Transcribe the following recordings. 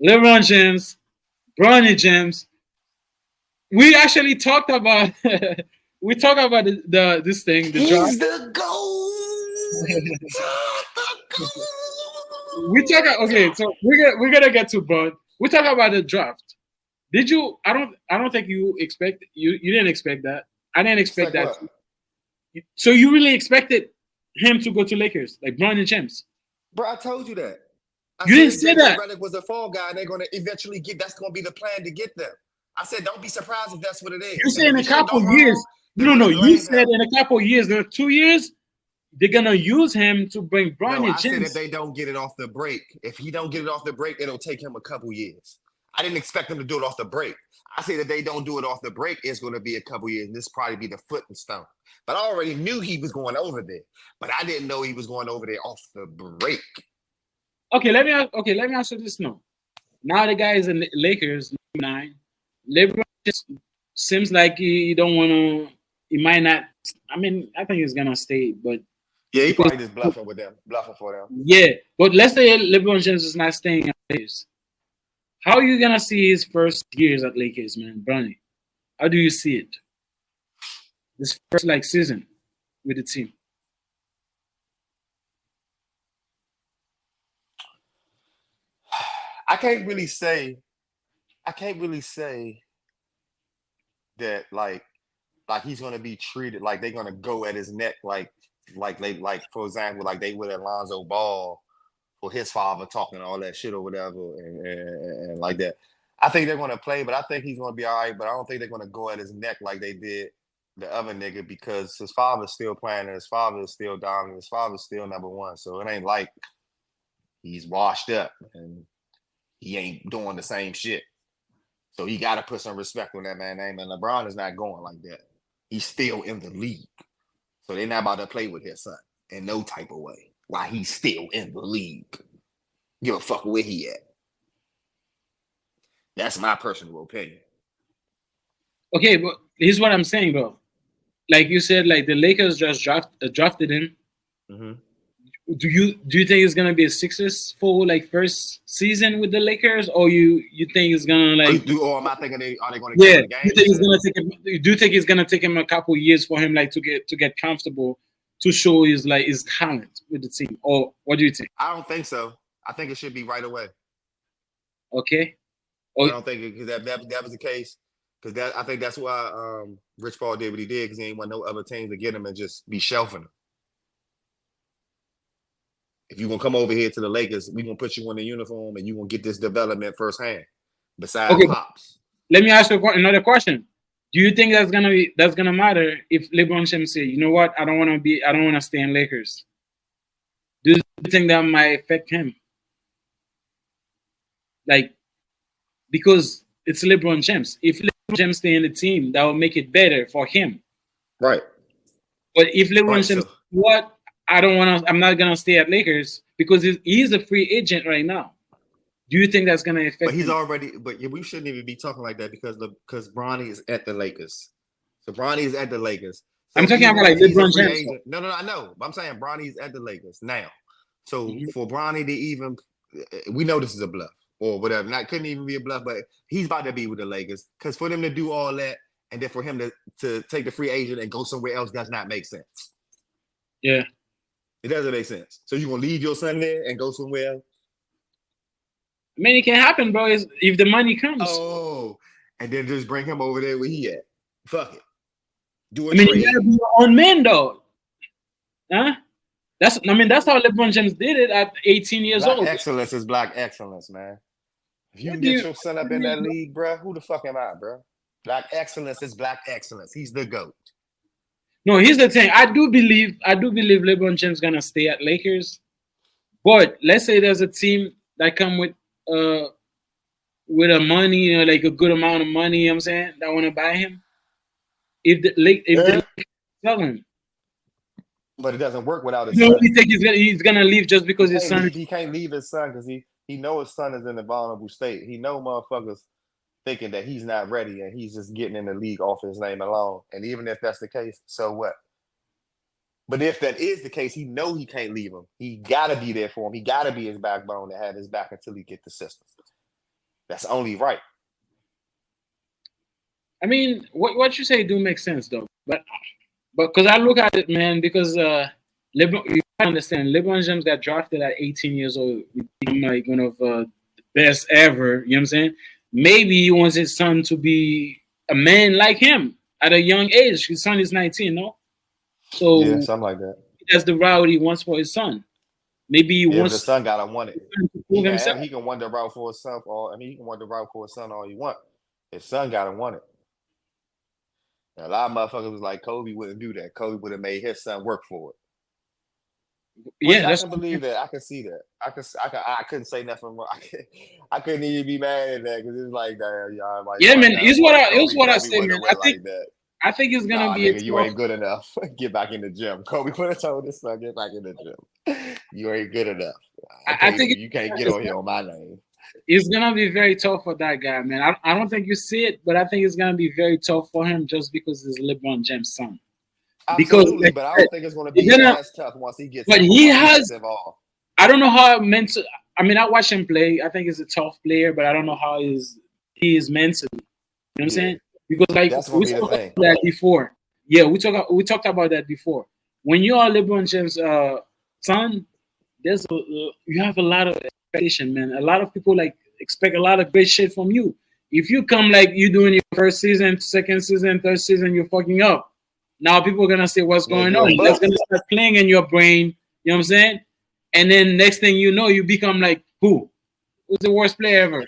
LeBron James, Bronny James. We actually talked about we talked about this thing, the draft. He's the GOAT. The We talk okay, so we're gonna get to but we talk about the draft. Did you? I don't think you didn't expect that. I didn't expect Expect that. what? So you really expected him to go to Lakers, like Bronny James? Bro, I told you that. I You didn't said say JJ that. Redick was a fall guy, and they're going to eventually get. That's going to be the plan to get them. I said, don't be surprised if that's what it You is. said And in if a the shit couple go years. wrong, they're No, going no. to You blame said him. in a couple years, in 2 years, they're gonna use him to bring No, Bronny I said if James. they don't get it off the break, if he don't get it off the break, it'll take him a couple years. I didn't expect them to do it off the break. I said if they don't do it off the break, it's going to be a couple years. And this probably be the foot and stone. But I already knew he was going over there. But I didn't know he was going over there off the break. Let me ask you this now. Now the guy is in the Lakers, 9. LeBron just seems like he don't want to. He might not. I mean, I think he's gonna stay, but Yeah, he because probably just bluffing with them, bluffing for them. yeah, but let's say LeBron James is not staying at Lakers. How are you gonna see his first years at Lakers, man, Bronny? How do you see it? This first like season with the team. I can't really say. I can't really say that like he's gonna be treated like they're gonna go at his neck like they like for example like they would Alonzo Ball for his father talking all that shit or whatever and like that. I think they're gonna play, but I think he's gonna be all right. But I don't think they're gonna go at his neck like they did the other nigga because his father's still playing and his father is still dominant. His father's still number one, so it ain't like he's washed up and he ain't doing the same shit. So he got to put some respect on that man's name. And LeBron is not going like that. He's still in the league. So they're not about to play with his son in no type of way while he's still in the league. Give a fuck where he at. That's my personal opinion. Okay, but here's what I'm saying, bro. Like you said, like the Lakers just drafted him. Mm-hmm. Do you think it's gonna be a successful like first season with the Lakers, or you think it's gonna like Or am I thinking are they going to get yeah? him a You game think and it's shit? gonna take him? Do you think it's gonna take him a couple years for him like to get comfortable to show his talent with the team, or what do you think? I don't think so. I think it should be right away. Okay, I or don't think because that was the case. Because that I think that's why Rich Paul did what he did because he ain't want no other teams to get him and just be shelving him. If you're gonna come over here to the Lakers, we're gonna put you in the uniform and you're gonna get this development firsthand. Besides okay, Pops. let me ask you another question. Do you think that's gonna matter if LeBron James say, you know what, I don't wanna stay in Lakers? Do you think that might affect him? Like because it's LeBron James. If LeBron James stay in the team, that will make it better for him. Right. But if LeBron Right. James, So what I don't want to, I'm not gonna stay at Lakers because he's a free agent right now. Do you think that's gonna but affect he's him? already but we shouldn't even be talking like that because Bronny is at the Lakers. So Bronny is at the Lakers. I'm So talking about even like if he's a LeBron free James. agent, no, I know. But I'm saying Bronny's at the Lakers now. So Mhm. for Bronny to even we know this is a bluff or whatever. Not couldn't even be a bluff, but he's about to be with the Lakers. Because for them to do all that and then for him to take the free agent and go somewhere else does not make sense. Yeah, It doesn't make sense. So you're gonna leave your son there and go somewhere else? I mean it can happen, bro. If the money comes. Oh, and then just bring him over there where he at. Fuck it. Do a I mean you trade. gotta be your own man, though. Huh? That's how LeBron James did it at 18 years Black old. excellence is black excellence, man. If you What can do get you, your son what up do in you that mean? league, bro, who the fuck am I, bro? Black excellence is black excellence. He's the GOAT. No, here's the thing. I do believe LeBron James gonna stay at Lakers. But let's say there's a team that come uh with a money, like a good amount of money, you know what I'm saying, that wanna buy him. If the Yeah. Lakers sell him, But it doesn't work without his you son. only think he's gonna leave just He because his can't son. leave. He can't leave his son because he know his son is in a vulnerable state. He know motherfuckers thinking that he's not ready and he's just getting in the league off his name alone. And even if that's the case, so what? But if that is the case, he know he can't leave him. He gotta be there for him. He gotta be his backbone to have his back until he get the system. That's only right. I mean, what you say do make sense though, but because I look at it, man, because LeBron, you gotta understand, LeBron James got drafted at 18 years old, became like one of the best ever. You know what I'm saying? Maybe he wants his son to be a man like him at a young age. His son is 19, no? Yeah, So something like that. that's the route he wants for his son. Maybe he Yeah, but the wants son gotta want it. to prove himself. He can want the route for himself, or I mean, he can want the route for his son all you want. His son gotta want it. And a lot of motherfuckers was like, Kobe wouldn't do that. Kobe would have made his son work for it. Which Yeah, I that's can believe that. I can see that. I couldn't say nothing wrong. I couldn't even be mad at that because it's like that. Y'all like, yeah, man. gotta Here's want here's Kobe. what I Kobe say, wouldn't man. have went like that. I think it's gonna Nah, be a nigga, you tough. ain't good enough. Get back in the gym. Kobe would have told his son, get back in the gym. You ain't good enough. I think You can't get on here on my name. it's gonna be very tough for that guy, man. I don't think you see it, but I think it's gonna be very tough for him just because he's LeBron James' son. Because Absolutely, like but I I said, don't think it's going to you're be gonna, as tough once he gets but once he gets involved. I don't know how mental. I mean, I watch him play. I think he's a tough player, but I don't know how he is mentally. You know what I'm Yeah, saying? Because like that's going we to be the talked about thing. that before. Yeah, we talked about that before. When you are LeBron James' son, you have a lot of expectation, man. A lot of people like expect a lot of great shit from you. If you come like you doing your first season, second season, third season, you're fucking up. Now people are gonna say what's Yeah, going you're a on. That's bust. gonna start playing in your brain. You know what I'm saying? And then next thing you know, you become like who? Who's the worst player ever?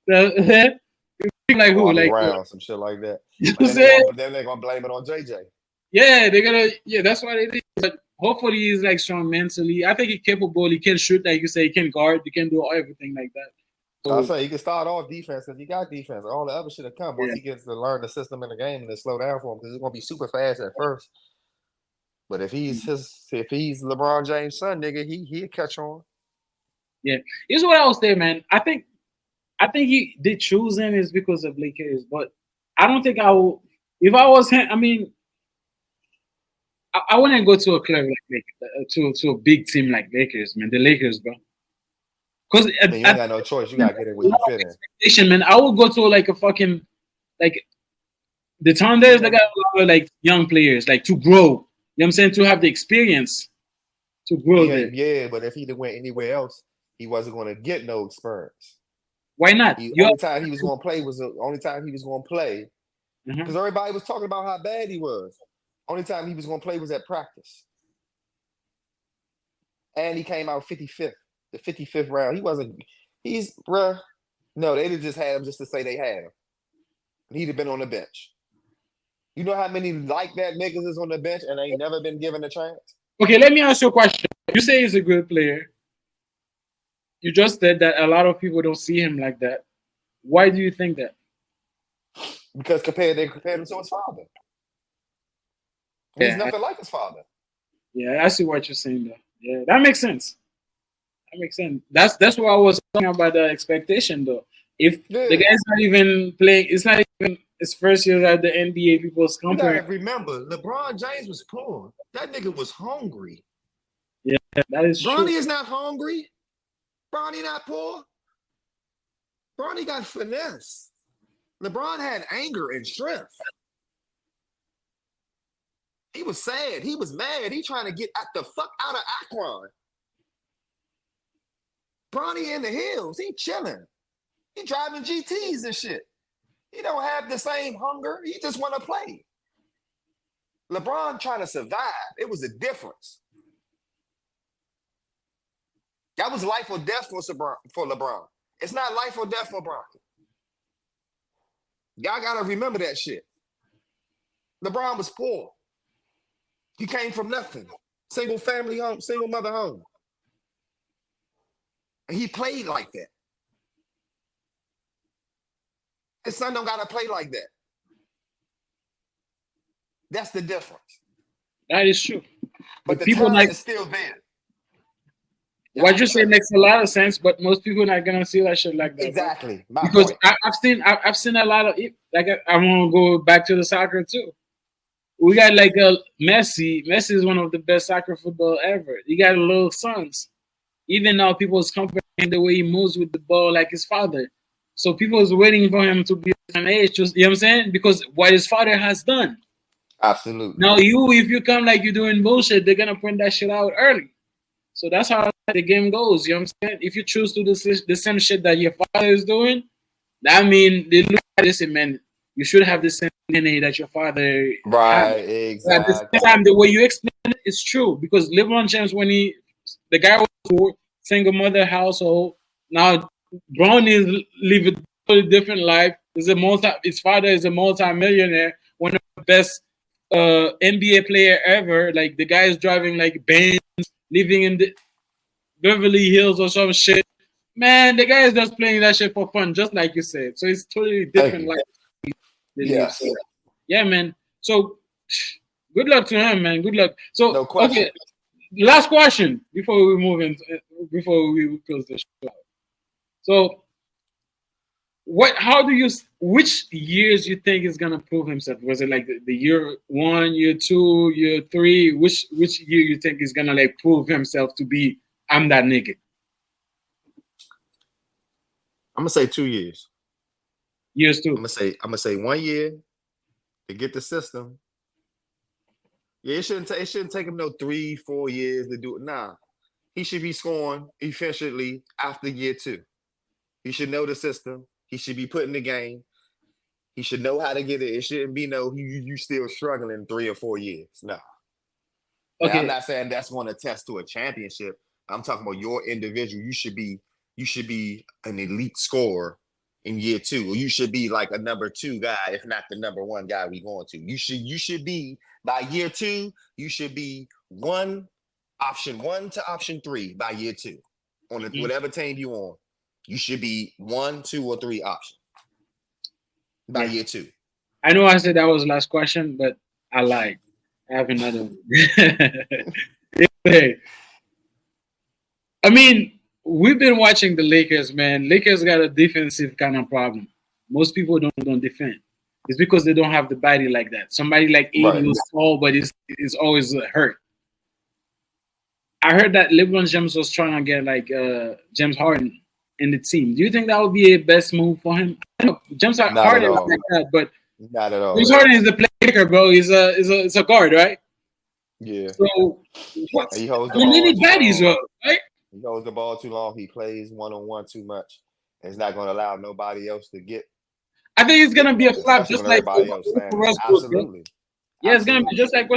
Like who? Bobby Like Brown, some shit like that. you know But what I'm saying? then they're gonna blame it on JJ. Yeah, they're gonna. Yeah, that's what it is. But hopefully, he's like strong mentally. I think he's capable. He can shoot, like you say. He can guard. He can do everything like that. I So say he can start off defense because he got defense. All the other shit will come once yeah, he gets to learn the system in the game and then slow down for him because it's gonna be super fast at first. But if he's LeBron James' son, nigga, he'll catch on. yeah. Here's what I will say, man. I think he did choose him is because of Lakers, but I don't think I will. If I was him, I mean, I wouldn't go to a club to a big team like Lakers, man. The Lakers, bro. Because I mean, you ain't got no choice. You gotta get in where a you lot of fit in. expectation, man. I would go to like a fucking like the Thunders. They got a lot of like young players, like to grow. You know what I'm saying? To have the experience to grow there. Yeah, but if he went anywhere else, he wasn't gonna get no experience. Why not? He You only time he was gonna play was the only time he was gonna play uh-huh. because everybody was talking about how bad he was. Only time he was gonna play was at practice, and he came out 55th, the 55th round. He wasn't. He's bruh. No, they just had him just to say they had him. He'd have been on the bench. You know how many like that niggas is on the bench and ain't never been given a chance? Okay, let me ask you a question. You say he's a good player. You just said that a lot of people don't see him like that. Why do you think that? Because they compared him to his father. He's Yeah, nothing like his father. yeah, I see what you're saying though. Yeah, that makes sense. That makes sense. That's what I was talking about the expectation though. If the Yeah. guy's not even playing, it's not even his first year at the NBA. People's You comparing. gotta remember, LeBron James was poor. That nigga was hungry. Yeah, that is true. Bronny is not hungry. Bronny not poor. Bronny got finesse. LeBron had anger and strength. He was sad. He was mad. He trying to get the fuck out of Akron. Bronny in the hills. He chilling. He driving GTs and shit. He don't have the same hunger. He just want to play. LeBron trying to survive. It was a difference. That was life or death for LeBron. It's not life or death for Bronny. Y'all got to remember that shit. LeBron was poor. He came from nothing. Single family home, single mother home. And he played like that. His son don't got to play like that. That's the difference. That is true. But the people talent like is still there. what you say makes a lot of sense, but most people not gonna see that shit like that. Exactly. Bro. My Because point. I've seen a lot of it. Like I want to go back to the soccer too. We got like a Messi. Messi is one of the best soccer football ever. He got little sons. Even now, people's comparing the way he moves with the ball like his father. So people is waiting for him to be the same age. Just, you know what I'm saying? Because what his father has done. Absolutely. Now you, if you come like you're doing bullshit, they're gonna point that shit out early. So that's how the game goes. You know what I'm saying? If you choose to do the same shit that your father is doing, that means they look at this and man, you should have the same DNA that your father had. Right, But at the same time, exactly. the way you explain it is true because LeBron James, when the guy was poor, single mother household. Now Bronny is living a totally different life. His father is a multi-millionaire, one of the best NBA player ever. Like the guy is driving like Benz, living in the Beverly Hills or some shit. Man, the guy is just playing that shit for fun, just like you said. So it's totally Thank different you. life they live. So Yes. yeah, man. So good luck to him, man. Good luck. So No okay, question. last question before we move in, before we close the show. So what? How do you? Which years you think is gonna prove himself? Was it like the year one, year two, year three? Which year you think is gonna like prove himself to be? I'm that nigga. I'm gonna say 2 years. Years I'm two. gonna say 1 year to get the system. Yeah, it shouldn't take him no 3, 4 years to do it. Nah, he should be scoring efficiently after year two. He should know the system. He should be put in the game. He should know how to get it. It shouldn't be no you still struggling 3 or 4 years. No. Now I'm Okay. not saying that's going to test to a championship. I'm talking about your individual. You should be an elite scorer in year two, or you should be like a number two guy, if not the number one guy we going to. You should be by year two. You should be option one to option three by year two on Mhm. whatever team you on. You should be one, two, or three option by Yeah. year two. I know I said that was the last question, but I lied. I have another one. Hey, I mean, we've been watching the Lakers, man. Lakers got a defensive kind of problem. Most people don't defend. It's because they don't have the body like that. Somebody like 80 Right. who's tall, but is always hurt. I heard that LeBron James was trying to get like James Harden in the team. Do you think that would be a best move for him? I know James Not at Harden is all. like that, but Not at James all. Harden is the playmaker, bro. He's a guard, right? Yeah. So He what's holds I the mean, they ball need too baddies, long. bro, right? He holds the ball too long. He plays one on one too much. It's not going to allow nobody else to I think it's get gonna be a much, flop, especially just when like everybody else standing. Westbrook, bro. Absolutely. Yeah, it's gonna be Absolutely. just like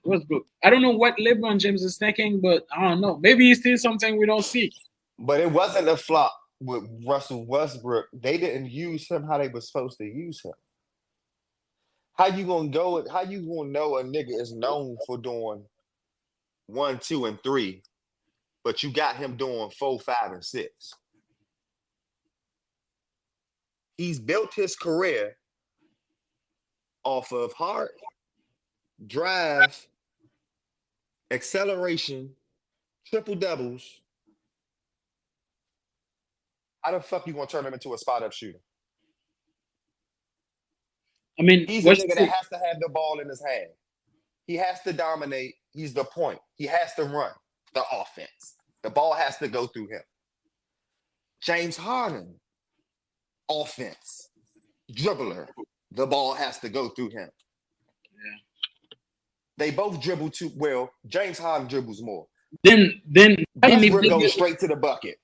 Westbrook. I don't know what LeBron James is thinking, but I don't know. Maybe he sees something we don't see. But it wasn't a flop with Russell Westbrook. They didn't use him how they were supposed to use him. How you gonna go? How you gonna know a nigga is known for doing one, two, and three, but you got him doing four, five, and six? He's built his career off of heart, drive, acceleration, triple doubles. How the fuck you gonna turn him into a spot up shooter? I mean, He's a what nigga you that has to have the ball in his hand. He has to dominate. He's the point. He has to run the offense. The ball has to go through him. James Harden, offense, dribbler. The ball has to go through him. They both dribble too well. James Harden dribbles more. then I mean, if Westbrook they goes get, straight to the bucket.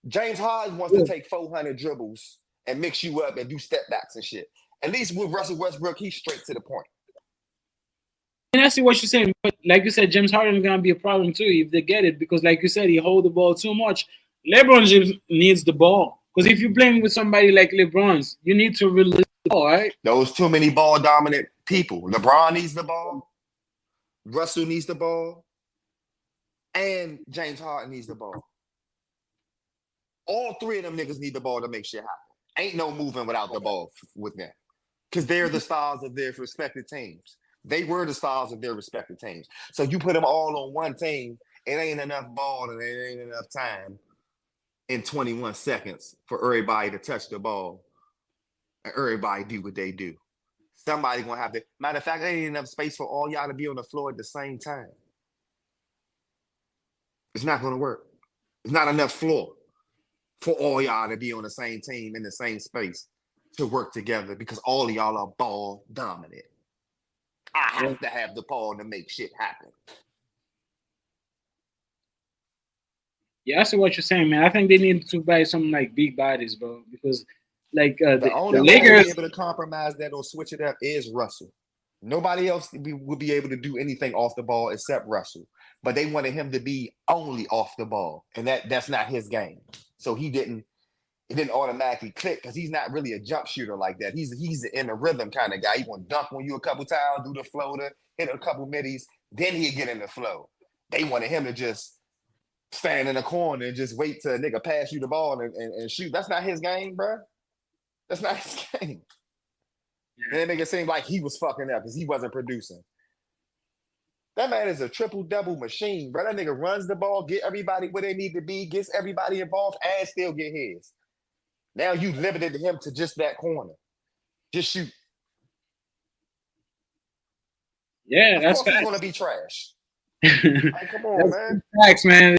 James Harden wants to yeah. take 400 dribbles and mix you up and do step backs and shit. At least with Russell Westbrook, he's straight to the point. And I see what you're saying, but like you said, James Harden is gonna be a problem too if they get it because, like you said, he hold the ball too much. LeBron James needs the ball because if you're playing with somebody like LeBron's, you need to release the ball, right? Those too many ball dominant people. LeBron needs the ball. Russell needs the ball. And James Harden needs the ball. All three of them niggas need the ball to make shit happen. Ain't no moving without the ball with them. Because they're the stars of their respective teams. They were the stars of their respective teams. So you put them all on one team, it ain't enough ball and it ain't enough time in 21 seconds for everybody to touch the ball and everybody do what they do. Somebody gonna have to. Matter of fact, there ain't enough space for all y'all to be on the floor at the same time. It's not gonna work. It's not enough floor for all y'all to be on the same team in the same space to work together because all of y'all are ball dominant. I Yeah, have to have the ball to make shit happen. yeah, I see what you're saying, man. I think they need to buy some like big bodies, bro, because like The the only one to be Lakers. able to compromise that or switch it up is Russell. Nobody else would be able to do anything off the ball except Russell. But they wanted him to be only off the ball, and that's not his game. So it didn't automatically click because he's not really a jump shooter like that. He's in the rhythm kind of guy. He want to dunk on you a couple times, do the floater, hit a couple middies, then he'd get in the flow. They wanted him to just stand in the corner and just wait till a nigga pass you the ball and shoot. That's not his game, bro. That's not his game. And that nigga seemed like he was fucking up because he wasn't producing. That man is a triple double machine, bro. That nigga runs the ball, get everybody where they need to be, gets everybody involved, and still get his. Now you limited him to just that corner. Just shoot. Yeah, Of that's course he's facts. gonna be trash. Like, come on, That's man. facts, man.